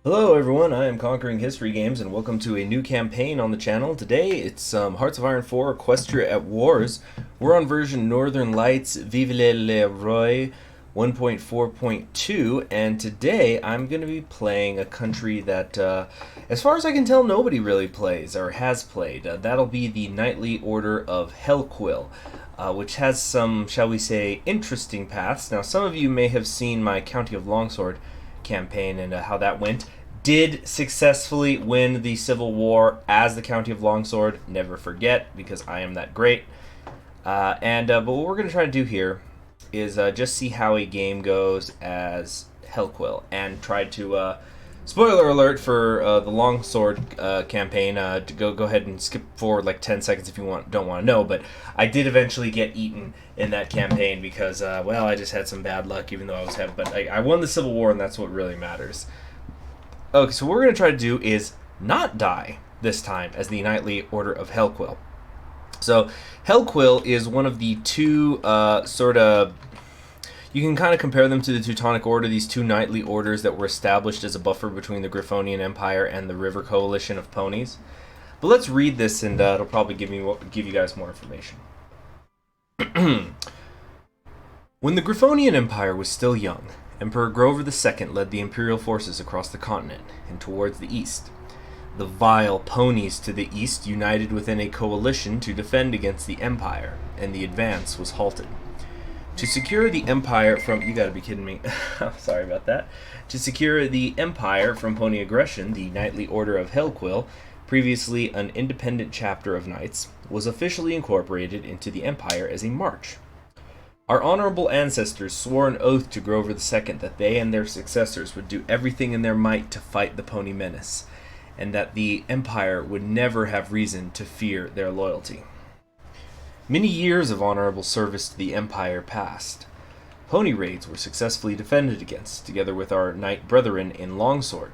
Hello everyone, I am Conquering History Games and welcome to a new campaign on the channel. Today it's Hearts of Iron 4, Equestria at Wars. We're on version Northern Lights, Vive le Roi 1.4.2, and today I'm going to be playing a country that, as far as I can tell, nobody really plays or has played. That'll be the Knightly Order of Hellquill. Which has some, shall we say, interesting paths. Now, some of you may have seen my County of Longsword campaign and how that went. Did successfully win the Civil War as the County of Longsword. Never forget, because I am that great. But what we're going to try to do here is just see how a game goes as Hellquill, and try to spoiler alert for the Longsword campaign. To go ahead and skip forward like 10 seconds if you don't want to know. But I did eventually get eaten in that campaign because, well, I just had some bad luck, even though I was heavy. But I won the Civil War, and that's what really matters. Okay, so what we're going to try to do is not die this time as the Knightly Order of Hellquill. So Hellquill is one of the two you can kind of compare them to the Teutonic Order, these two knightly orders that were established as a buffer between the Griffonian Empire and the River Coalition of Ponies. But let's read this, and it'll probably give you guys more information. When the Griffonian Empire was still young, Emperor Grover II led the Imperial forces across the continent and towards the east. The vile ponies to the east united within a coalition to defend against the Empire, and the advance was halted. To secure the Empire from... You gotta be kidding me. Sorry about that. To secure the Empire from pony aggression, the Knightly Order of Hellquill, previously an independent chapter of knights, was officially incorporated into the Empire as a march. Our honorable ancestors swore an oath to Grover II that they and their successors would do everything in their might to fight the pony menace, and that the Empire would never have reason to fear their loyalty. Many years of honorable service to the Empire passed. Pony raids were successfully defended against, together with our knight brethren in Longsword.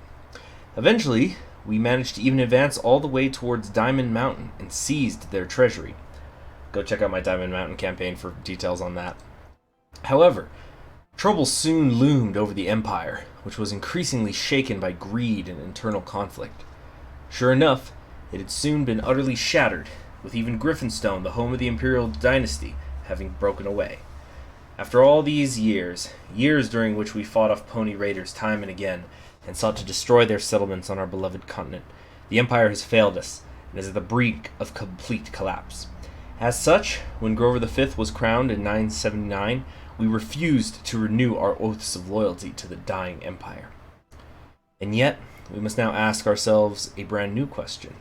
Eventually, we managed to even advance all the way towards Diamond Mountain and seized their treasury. Go check out my Diamond Mountain campaign for details on that. However, trouble soon loomed over the Empire, which was increasingly shaken by greed and internal conflict. Sure enough, it had soon been utterly shattered, with even Griffinstone, the home of the Imperial dynasty, having broken away. After all these years during which we fought off pony raiders time and again, and sought to destroy their settlements on our beloved continent, the Empire has failed us, and is at the brink of complete collapse. As such, when Grover V was crowned in 979, we refused to renew our oaths of loyalty to the dying Empire. And yet, we must now ask ourselves a brand new question.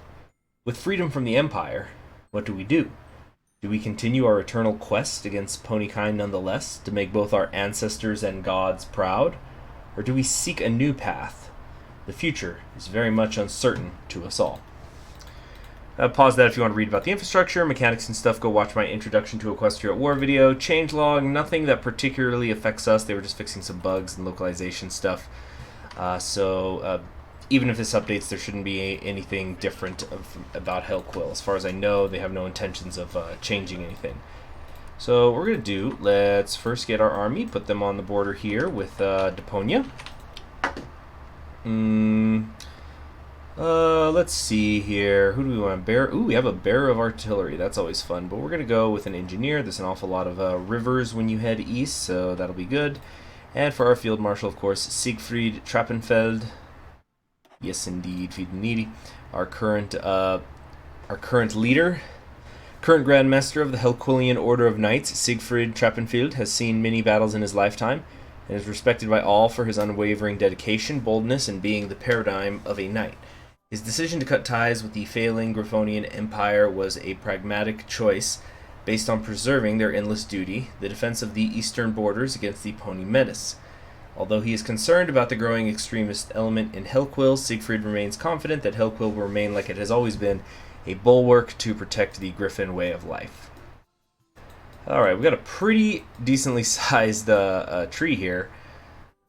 With freedom from the Empire, what do we do? Do we continue our eternal quest against ponykind nonetheless, to make both our ancestors and gods proud? Or do we seek a new path? The future is very much uncertain to us all. Pause that if you want to read about the infrastructure, mechanics and stuff. Go watch my Introduction to Equestria at War video. Changelog, nothing that particularly affects us. They were just fixing some bugs and localization stuff. Even if this updates, there shouldn't be anything different about Hellquill. As far as I know, they have no intentions of changing anything. So what we're going to do, let's first get our army, put them on the border here with Deponia. Let's see here. Who do we want? Bearer? Ooh, we have a bearer of artillery. That's always fun. But we're going to go with an engineer. There's an awful lot of rivers when you head east, so that'll be good. And for our field marshal, of course, Siegfried Trappenfeld. Yes, indeed, feed the needy. Our current leader, current Grand Master of the Hellquillian Order of Knights, Siegfried Trappenfeld, has seen many battles in his lifetime, and is respected by all for his unwavering dedication, boldness, and being the paradigm of a knight. His decision to cut ties with the failing Griffonian Empire was a pragmatic choice based on preserving their endless duty, the defense of the eastern borders against the pony menace. Although he is concerned about the growing extremist element in Hellquill, Siegfried remains confident that Hellquill will remain like it has always been, a bulwark to protect the Griffin way of life. Alright, we got a pretty decently sized tree here.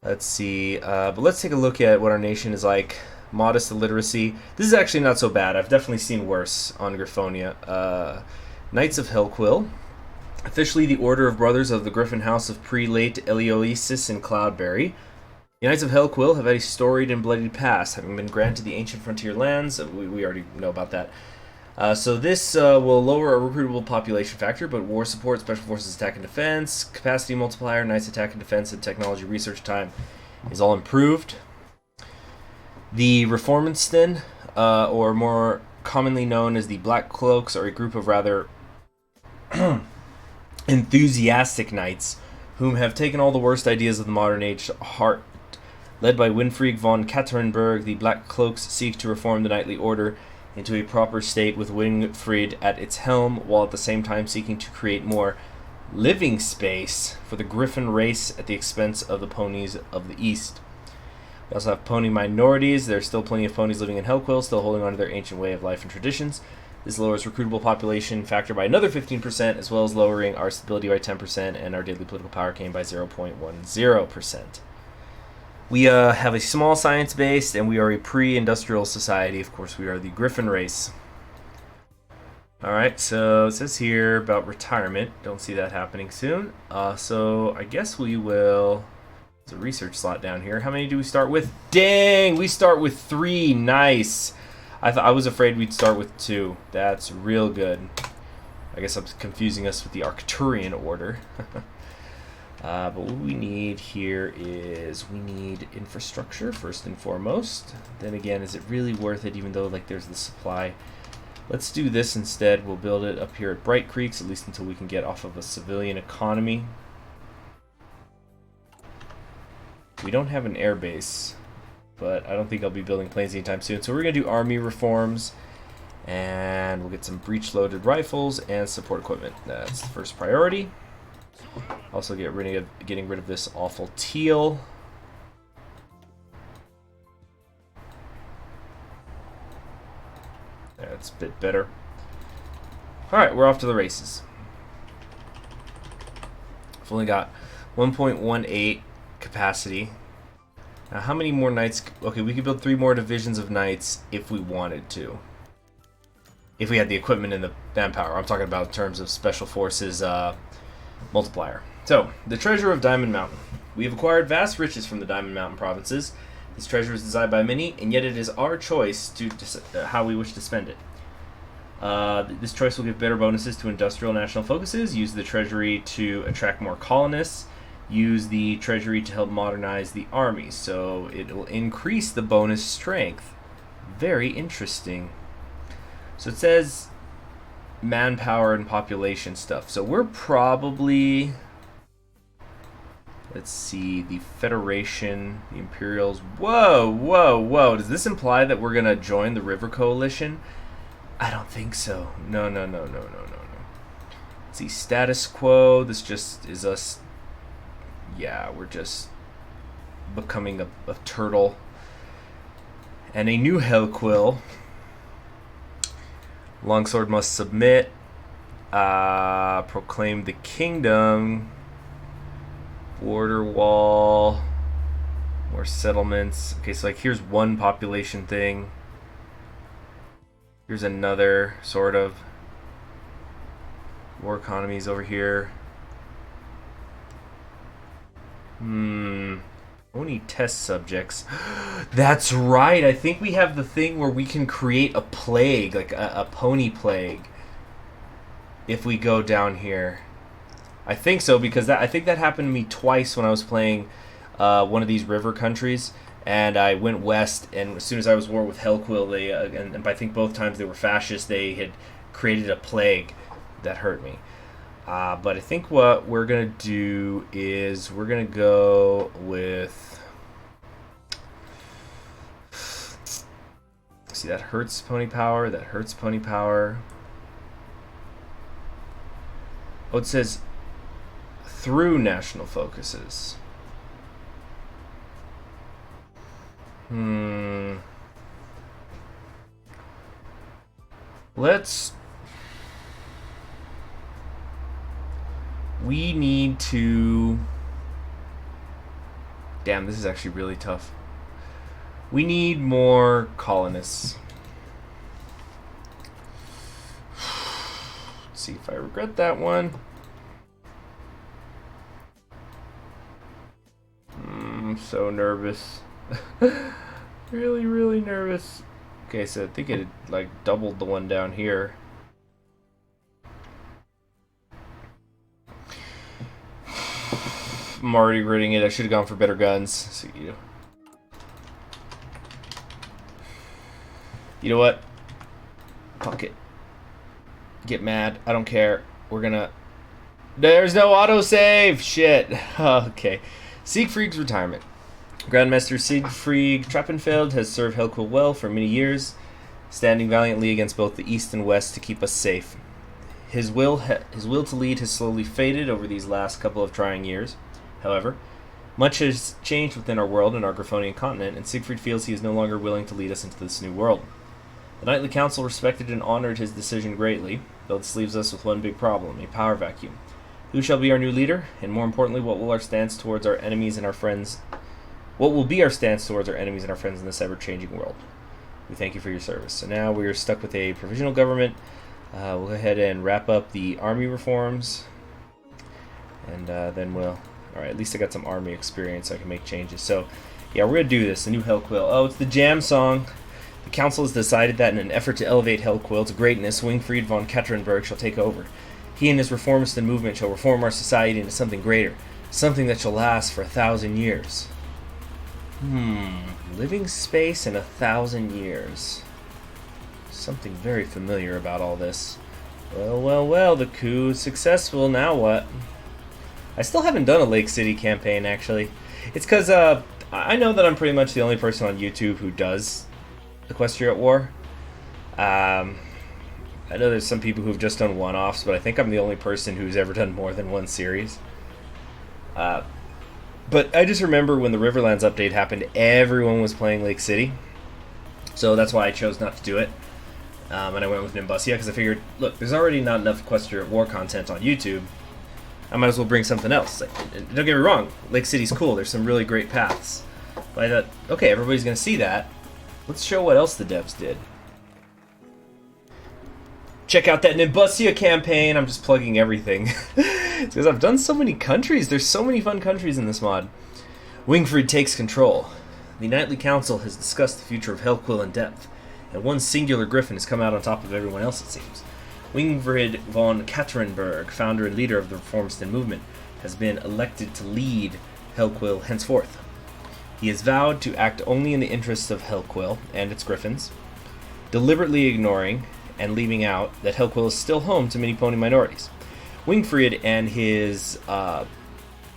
Let's see, but let's take a look at what our nation is like. Modest illiteracy. This is actually not so bad. I've definitely seen worse on Griffonia. Knights of Hellquill. Officially the Order of Brothers of the Griffin House of Prelate Elioisis and Cloudberry. The Knights of Hellquill have had a storied and bloodied past, having been granted the ancient frontier lands. We already know about that. So this will lower a recruitable population factor, but war support, special forces attack and defense, capacity multiplier, Knights attack and defense, and technology research time is all improved. The Reformisten, or more commonly known as the Black Cloaks, are a group of rather enthusiastic knights whom have taken all the worst ideas of the modern age to heart. Led by Winfried von Katerinburg, the Black Cloaks seek to reform the knightly order into a proper state with Winfried at its helm, while at the same time seeking to create more living space for the Griffin race at the expense of the ponies of the East. We also have pony minorities. There are still plenty of ponies living in Hellquill, still holding on to their ancient way of life and traditions. This lowers recruitable population factor by another 15%, as well as lowering our stability by 10% and our daily political power gain by 0.10%. We have a small science base, and we are a pre-industrial society. Of course, we are the Griffin race. Alright, so it says here about retirement. Don't see that happening soon. So I guess we will... There's a research slot down here. How many do we start with? Dang! We start with 3. Nice! I was afraid we'd start with 2. That's real good. I guess I'm confusing us with the Arcturian order. But what we need here is we need infrastructure first and foremost. Then again, is it really worth it even though like there's the supply? Let's do this instead. We'll build it up here at Bright Creeks, at least until we can get off of a civilian economy. We don't have an air base, but I don't think I'll be building planes anytime soon. So we're going to do army reforms, and we'll get some breech-loaded rifles and support equipment. That's the first priority. Also getting rid of this awful teal. That's a bit better. Alright, we're off to the races. I've only got 1.18 capacity. Now how many more knights? Okay, we could build 3 more divisions of knights if we wanted to. If we had the equipment and the manpower. I'm talking about in terms of special forces multiplier. So, the treasure of Diamond Mountain. We have acquired vast riches from the Diamond Mountain provinces. This treasure is desired by many, and yet it is our choice to how we wish to spend it. This choice will give better bonuses to industrial national focuses, use the treasury to attract more colonists, use the treasury to help modernize the army, so it will increase the bonus strength. Very interesting. So it says manpower and population stuff. So we're probably... Let's see, the Federation, the Imperials. Whoa, whoa, whoa. Does this imply that we're going to join the River Coalition? I don't think so. No. Let's see, status quo. This just is us. Yeah, we're just becoming a turtle. And a new Hellquill. Longsword must submit. Proclaim the kingdom. Border wall. More settlements. Okay, so like here's one population thing. Here's another, sort of. War economies over here. Only test subjects. That's right. I think we have the thing where we can create a plague, like a pony plague, if we go down here. I think so, because I think that happened to me twice when I was playing one of these river countries, and I went west, and as soon as I was at war with Hellquill, they and I think both times they were fascist, they had created a plague that hurt me. But I think what we're going to do is we're going to go with... See, that hurts pony power, that hurts pony power. Oh, it says through national focuses. We need to... Damn, this is actually really tough. We need more colonists. Let's see if I regret that one. so nervous. Really, really nervous. Okay, so I think it like doubled the one down here. I'm already reading it. I should have gone for better guns. So, you know what? Fuck it. Get mad. I don't care. We're gonna... There's no autosave! Shit. Okay. Siegfried's retirement. Grandmaster Siegfried Trappenfeld has served Hellquill well for many years, standing valiantly against both the East and West to keep us safe. His will to lead has slowly faded over these last couple of trying years. However, much has changed within our world and our Griffonian continent, and Siegfried feels he is no longer willing to lead us into this new world. The Knightly Council respected and honored his decision greatly, though this leaves us with one big problem, a power vacuum. Who shall be our new leader? And more importantly, what will our stance towards our enemies and our friends... What will be our stance towards our enemies and our friends in this ever-changing world? We thank you for your service. So now we are stuck with a provisional government. We'll go ahead and wrap up the army reforms. And then we'll... Alright, at least I got some army experience so I can make changes. So, yeah, we're going to do this. The new Hellquill. Oh, it's the jam song. The council has decided that in an effort to elevate Hellquill to greatness, Wingfried von Katrinberg shall take over. He and his reformist movement shall reform our society into something greater. Something that shall last for 1,000 years. Living space in 1,000 years. Something very familiar about all this. Well, well, well, the coup is successful. Now what? I still haven't done a Lake City campaign, actually. It's because I know that I'm pretty much the only person on YouTube who does Equestria at War. I know there's some people who've just done one-offs, but I think I'm the only person who's ever done more than one series. But I just remember when the Riverlands update happened, everyone was playing Lake City. So that's why I chose not to do it. And I went with Nimbusia because I figured, look, there's already not enough Equestria at War content on YouTube. I might as well bring something else. Like, don't get me wrong, Lake City's cool. There's some really great paths. But I thought, okay, everybody's going to see that. Let's show what else the devs did. Check out that Nimbusia campaign. I'm just plugging everything. It's because I've done so many countries. There's so many fun countries in this mod. Wingfried takes control. The Knightly Council has discussed the future of Hellquill in depth, and one singular griffin has come out on top of everyone else, it seems. Wingfried von Katrinberg, founder and leader of the Reformist movement, has been elected to lead Hellquill henceforth. He has vowed to act only in the interests of Hellquill and its griffins, deliberately ignoring and leaving out that Hellquill is still home to many pony minorities. Wingfried and his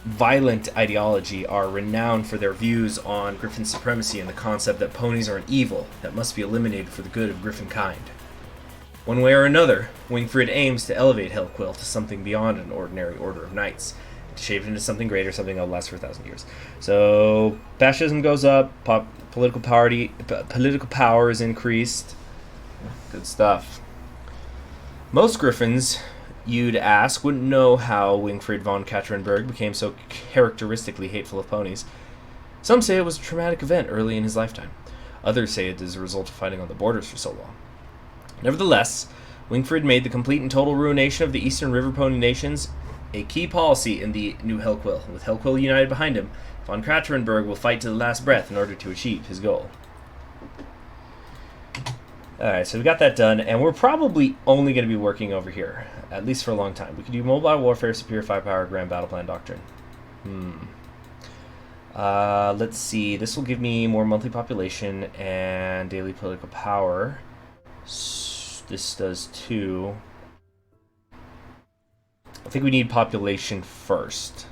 violent ideology are renowned for their views on griffin supremacy and the concept that ponies are an evil that must be eliminated for the good of griffin kind. One way or another, Wingfried aims to elevate Hellquill to something beyond an ordinary order of knights, to shape it into something greater, something that will last for 1,000 years. So, fascism goes up, political power is increased. Good stuff. Most griffins, you'd ask, wouldn't know how Wingfried von Katrinberg became so characteristically hateful of ponies. Some say it was a traumatic event early in his lifetime. Others say it is a result of fighting on the borders for so long. Nevertheless, Wingfried made the complete and total ruination of the Eastern River Pony nations a key policy in the new Hellquill. With Hellquill united behind him, von Katrinberg will fight to the last breath in order to achieve his goal. Alright, so we got that done, and we're probably only going to be working over here, at least for a long time. We could do mobile warfare, superior firepower, grand battle plan doctrine. Let's see, this will give me more monthly population and daily political power. This does too. I think we need population first.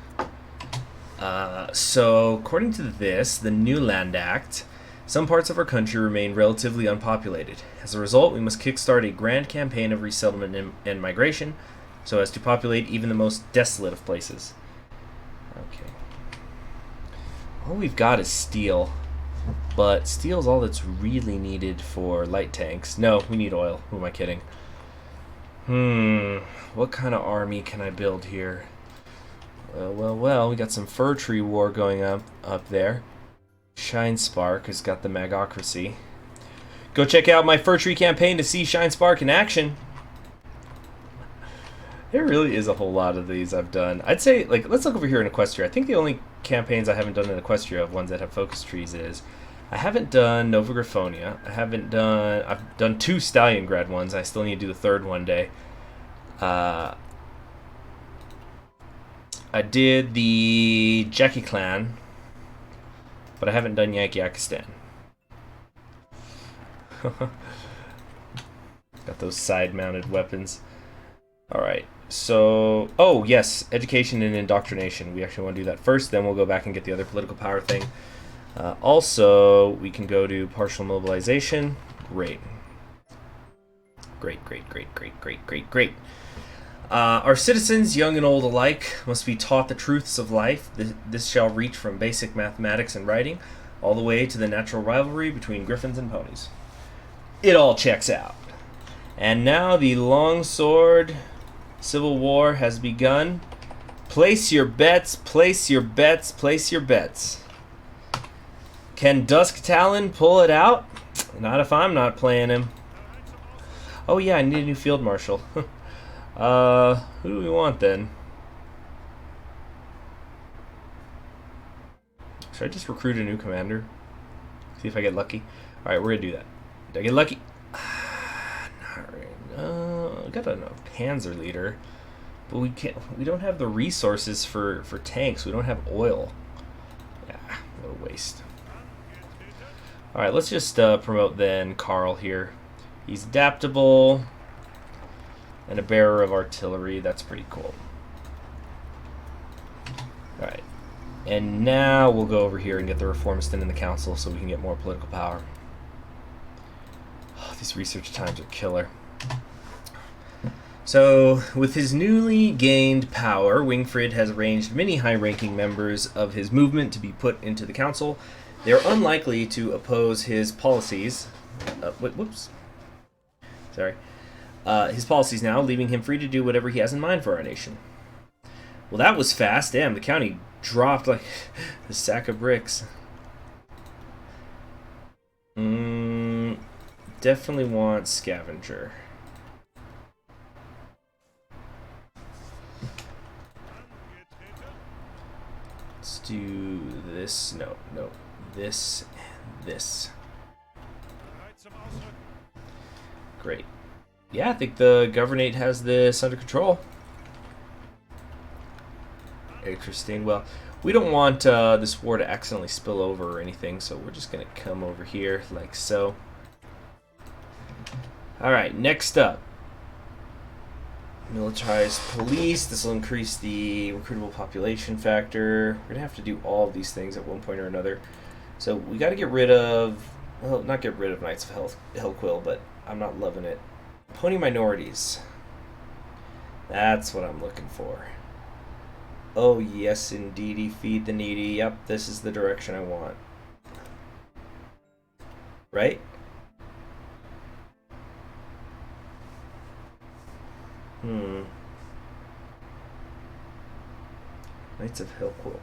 So, according to this, the New Land Act, some parts of our country remain relatively unpopulated. As a result, we must kickstart a grand campaign of resettlement and migration so as to populate even the most desolate of places. Okay. All we've got is steel, but steel's all that's really needed for light tanks. No, we need oil. Who am I kidding? What kind of army can I build here? Well, we got some fir tree war going up there. Shinespark has got the magocracy. Go check out my fir tree campaign to see Shinespark in action. There really is a whole lot of these I've done. I'd say, like, let's look over here in Equestria. I think the only campaigns I haven't done in Equestria of ones that have focus trees is I haven't done Nova Griffonia. I've done 2 Staliongrad ones. I still need to do the 3rd one day. I did the Jackie Clan, but I haven't done Yakistan. Got those side-mounted weapons. Alright, so... Oh, yes, education and indoctrination. We actually want to do that first, then we'll go back and get the other political power thing. Also, we can go to partial mobilization. Great. Great, great, great, great, great, great, great. Our citizens, young and old alike, must be taught the truths of life. This shall reach from basic mathematics and writing, all the way to the natural rivalry between griffins and ponies. It all checks out. And now the longsword civil war has begun. Place your bets, place your bets, place your bets. Can Dusk Talon pull it out? Not if I'm not playing him. Oh yeah, I need a new field marshal. Who do we want then? Should I just recruit a new commander? See if I get lucky. Alright, we're gonna do that. Did I get lucky? Not really. I got a Panzer leader. But we don't have the resources for tanks. We don't have oil. Yeah, what a waste. Alright, let's just promote then Carl here. He's adaptable and a bearer of artillery. That's pretty cool. Alright. And now we'll go over here and get the reformistan in the council so we can get more political power. Oh, these research times are killer. So, with his newly gained power, Wingfrid has arranged many high-ranking members of his movement to be put into the council. They are unlikely to oppose his policies. Whoops. Sorry. His policies now, leaving him free to do whatever he has in mind for our nation. Well, that was fast. Damn, the county dropped like a sack of bricks. Definitely want scavenger. Let's do this. No. This and this. Great. Yeah, I think the Governate has this under control. Interesting. Well, we don't want this war to accidentally spill over or anything, so we're just going to come over here like so. Alright, next up. Militarize Police. This will increase the recruitable population factor. We're going to have to do all of these things at one point or another. So we got to get rid of... Well, not get rid of Knights of Hellquill, but I'm not loving it. Pony minorities. That's what I'm looking for. Oh, yes, indeedy. Feed the needy. Yep, this is the direction I want. Right? Knights of Hellquill.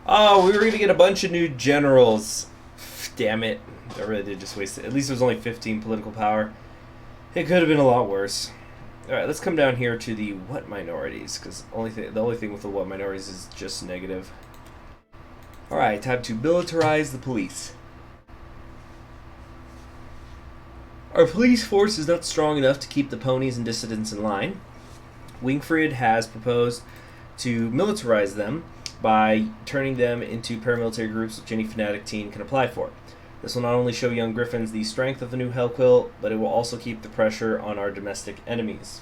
Oh, we were going to get a bunch of new generals. Damn it. I really did just waste it. At least it was only 15 political power. It could have been a lot worse. Alright, let's come down here to the what minorities, because the only thing with the what minorities is just negative. Alright, time to militarize the police. Our police force is not strong enough to keep the ponies and dissidents in line. Wingfrid has proposed to militarize them by turning them into paramilitary groups which any fanatic teen can apply for. This will not only show young Griffins the strength of the new Hellquill, but it will also keep the pressure on our domestic enemies.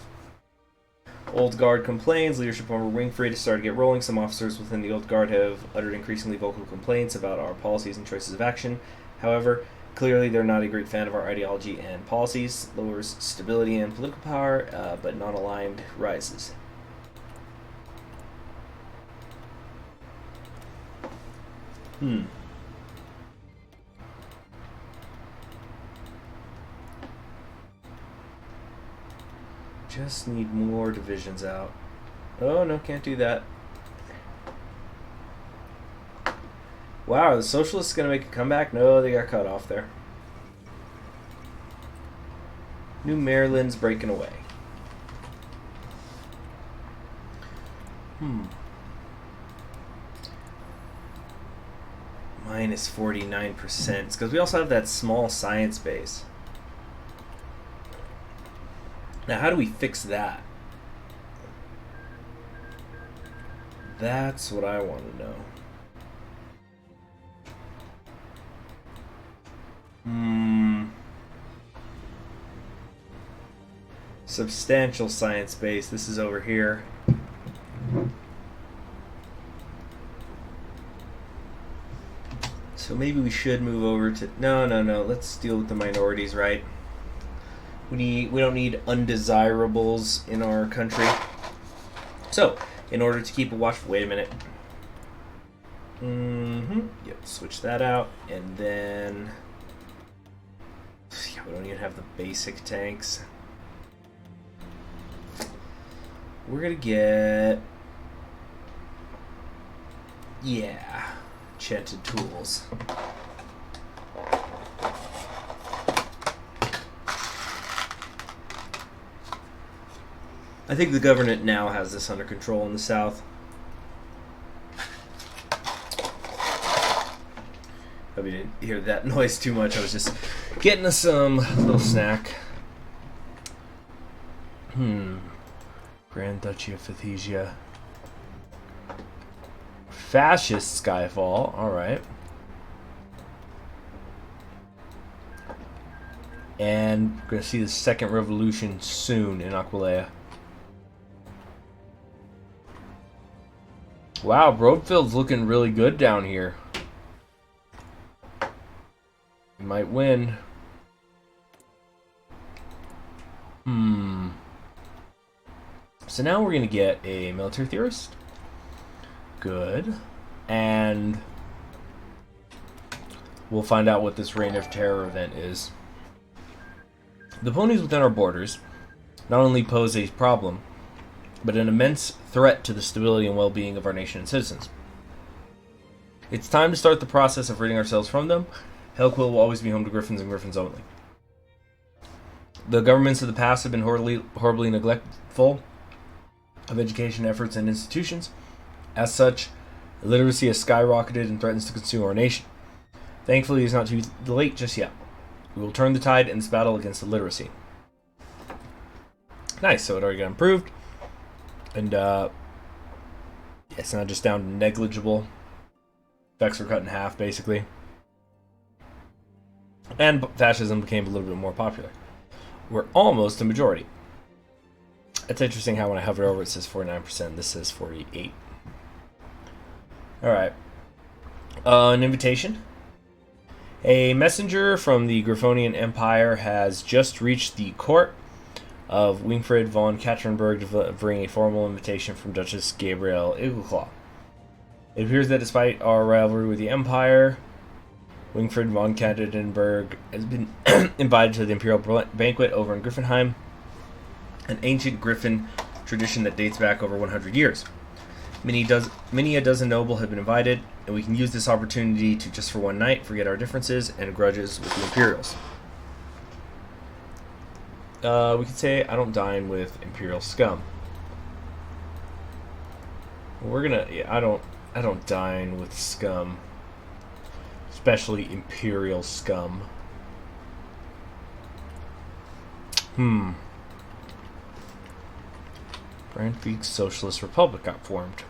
Old Guard complains. Leadership over Wingfrid has started to get rolling. Some officers within the Old Guard have uttered increasingly vocal complaints about our policies and choices of action. However, clearly they're not a great fan of our ideology and policies. Lowers stability and political power, but non-aligned rises. Just need more divisions out. Oh, no, can't do that. Wow, are the Socialists going to make a comeback? No, they got cut off there. New Maryland's breaking away. minus 49%. It's because we also have that small science base. Now, how do we fix that? That's what I want to know. Substantial science base. This is over here. So maybe we should move over to... No. Let's deal with the minorities, right? We don't need undesirables in our country. So, in order to keep a watch... Wait a minute. Yep, switch that out. And then... Yeah, we don't even have the basic tanks. We're gonna get... Yeah. Enchanted tools. I think the government now has this under control in the South. Hope you didn't hear that noise too much. I was just getting us some little snack. Grand Duchy of Phaethesia. Fascist Skyfall. Alright. And we're going to see the second revolution soon in Aquileia. Wow, Broadfield's looking really good down here. We might win. So now we're going to get a military theorist. Good. And we'll find out what this Reign of Terror event is. The ponies within our borders not only pose a problem, but an immense threat to the stability and well-being of our nation and citizens. It's time to start the process of ridding ourselves from them. Hellquill will always be home to griffins and griffins only. The governments of the past have been horribly neglectful of education efforts and institutions. As such, illiteracy has skyrocketed and threatens to consume our nation. Thankfully, it's not too late just yet. We will turn the tide in this battle against illiteracy. Nice, so it already got improved. And, it's not just down to negligible. Effects were cut in half, basically. And fascism became a little bit more popular. We're almost a majority. It's interesting how when I hover over it says 49%, this says 48%. Alright. An invitation. A messenger from the Griffonian Empire has just reached the court of Winfried von Katrinberg delivering a formal invitation from Duchess Gabrielle Eagleclaw. It appears that despite our rivalry with the Empire, Winfried von Katrinberg has been invited to the Imperial Banquet over in Griffinheim, an ancient Griffin tradition that dates back over 100 years. Many a dozen noble have been invited, and we can use this opportunity to, just for one night, forget our differences and grudges with the Imperials. We could say, I don't dine with Imperial scum. We're gonna, yeah, I don't dine with scum. Especially Imperial scum. Brandtbeek's Socialist Republic got formed.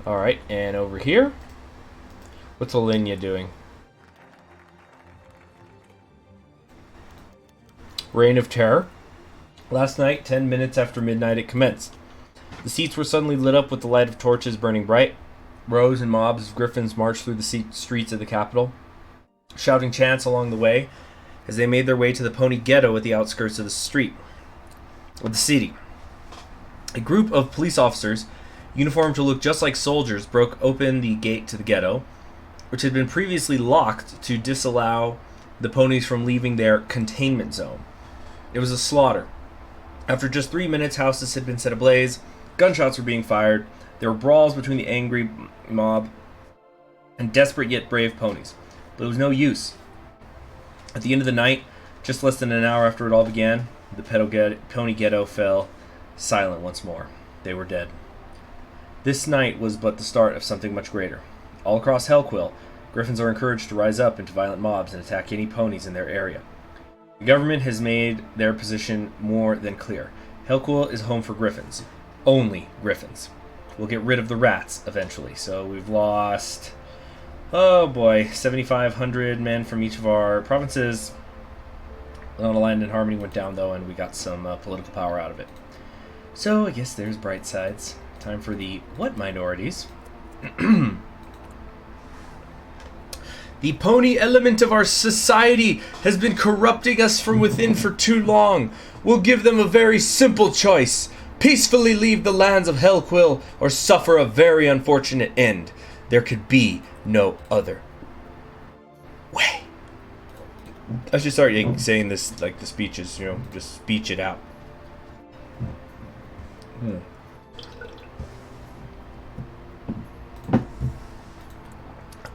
Alright, and over here, what's Olinia doing? Reign of Terror. Last night, 10 minutes after midnight, it commenced. The seats were suddenly lit up with the light of torches burning bright. Rows and mobs of griffins marched through the streets of the capital, shouting chants along the way as they made their way to the pony ghetto at the outskirts of the city. A group of police officers, uniformed to look just like soldiers, broke open the gate to the ghetto, which had been previously locked to disallow the ponies from leaving their containment zone. It was a slaughter. After just 3 minutes, houses had been set ablaze, gunshots were being fired, there were brawls between the angry mob and desperate yet brave ponies. But it was no use. At the end of the night, just less than an hour after it all began, the Pony Ghetto fell silent once more. They were dead. This night was but the start of something much greater. All across Hellquill, Griffins are encouraged to rise up into violent mobs and attack any ponies in their area. The government has made their position more than clear. Hellquill is home for Griffins. Only Griffins. We'll get rid of the rats eventually. So we've lost, oh boy, 7,500 men from each of our provinces. Aligned and Harmony went down though, and we got some political power out of it. So I guess there's bright sides. Time for the what minorities? The pony element of our society has been corrupting us from within for too long. We'll give them a very simple choice. Peacefully leave the lands of Hellquill or suffer a very unfortunate end. There could be no other way. I should start saying this like the speeches, just speech it out.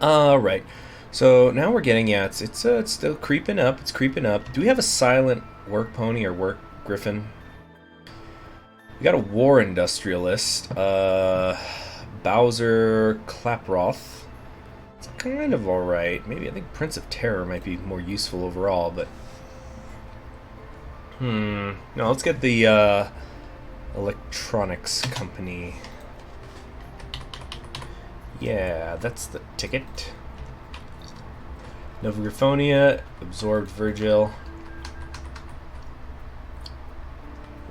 Alright. So now we're getting, it's still creeping up. It's creeping up. Do we have a silent work pony or work griffin? We got a war industrialist. Bowser Klaproth. It's kind of alright. Maybe I think Prince of Terror might be more useful overall, but... No, let's get the electronics company. Yeah, that's the ticket. Nova Griffonia, absorbed Virgil.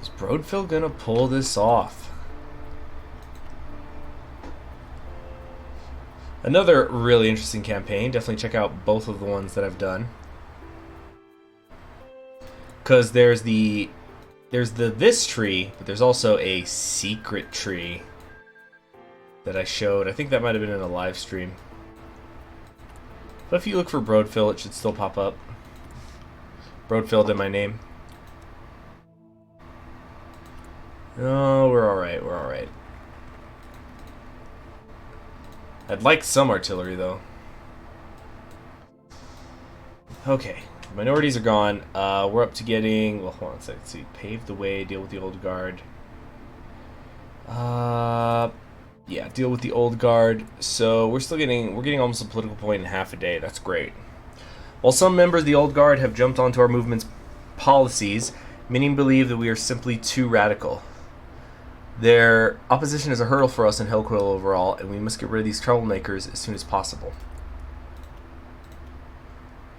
Is Broadfield gonna pull this off? Another really interesting campaign. Definitely check out both of the ones that I've done. Because there's this tree, but there's also a secret tree that I showed. I think that might have been in a live stream. But if you look for Broadfield, it should still pop up. Broadfield in my name. Oh, we're alright, we're alright. I'd like some artillery, though. Okay, minorities are gone. We're up to getting... Well, hold on a second. Let's see. Pave the way, deal with the old guard. Yeah, deal with the old guard. So we're getting almost a political point in half a day. That's great. While some members of the old guard have jumped onto our movement's policies, many believe that we are simply too radical. Their opposition is a hurdle for us in Hellquill overall, and we must get rid of these troublemakers as soon as possible.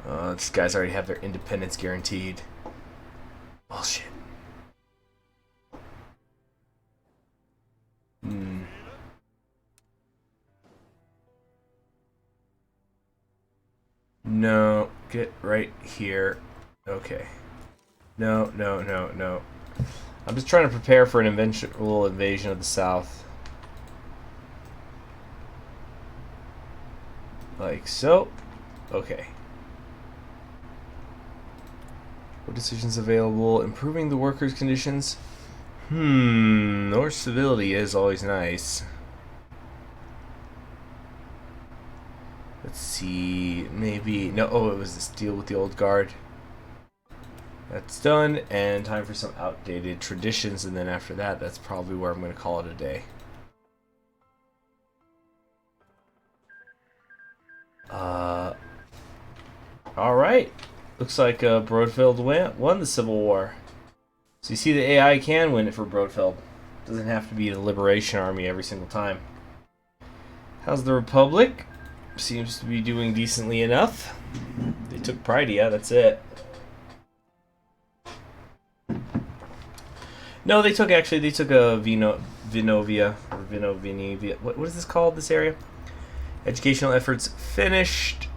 These guys already have their independence guaranteed. Bullshit. No, get right here. Okay. No, no, no, no. I'm just trying to prepare for an eventual invasion of the South. Like so. Okay. What decisions available? Improving the workers' conditions? More civility is always nice. Let's see, maybe, no, oh, it was this deal with the old guard. That's done, and time for some outdated traditions, and then after that, that's probably where I'm going to call it a day. Alright, looks like Broadfield won the Civil War. So you see the AI can win it for Broadfield. Doesn't have to be the Liberation Army every single time. How's the Republic? Seems to be doing decently enough. They took Prydia, that's it. No, they took a Vinovia, or Vinovia. What is this called, this area? Educational efforts finished.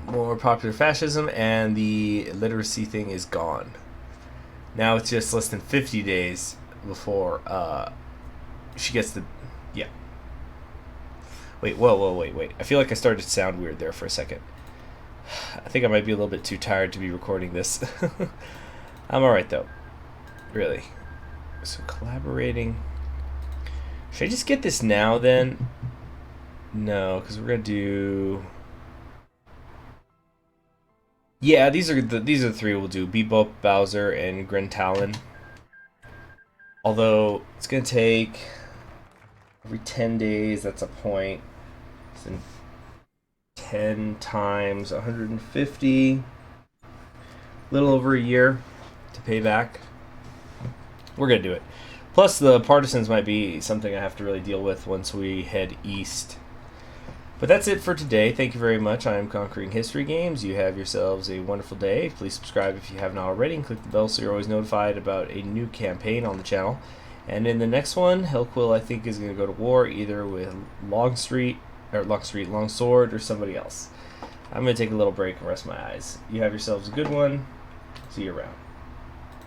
More popular fascism, and the literacy thing is gone. Now it's just less than 50 days before she gets the... Yeah. Wait, wait. I feel like I started to sound weird there for a second. I think I might be a little bit too tired to be recording this. I'm alright, though. Really. So, collaborating. Should I just get this now, then? No, because we're going to do... Yeah, these are the three we'll do: Bebop, Bowser, and Grintalin. Although it's gonna take every 10 days. That's a point. It's in 10 times 150. A little over a year to pay back. We're gonna do it. Plus, the partisans might be something I have to really deal with once we head east. But that's it for today. Thank you very much. I am Conquering History Games. You have yourselves a wonderful day. Please subscribe if you have not already, and click the bell so you're always notified about a new campaign on the channel. And in the next one, Hellquill, I think, is going to go to war either with Longsword, or somebody else. I'm going to take a little break and rest my eyes. You have yourselves a good one. See you around.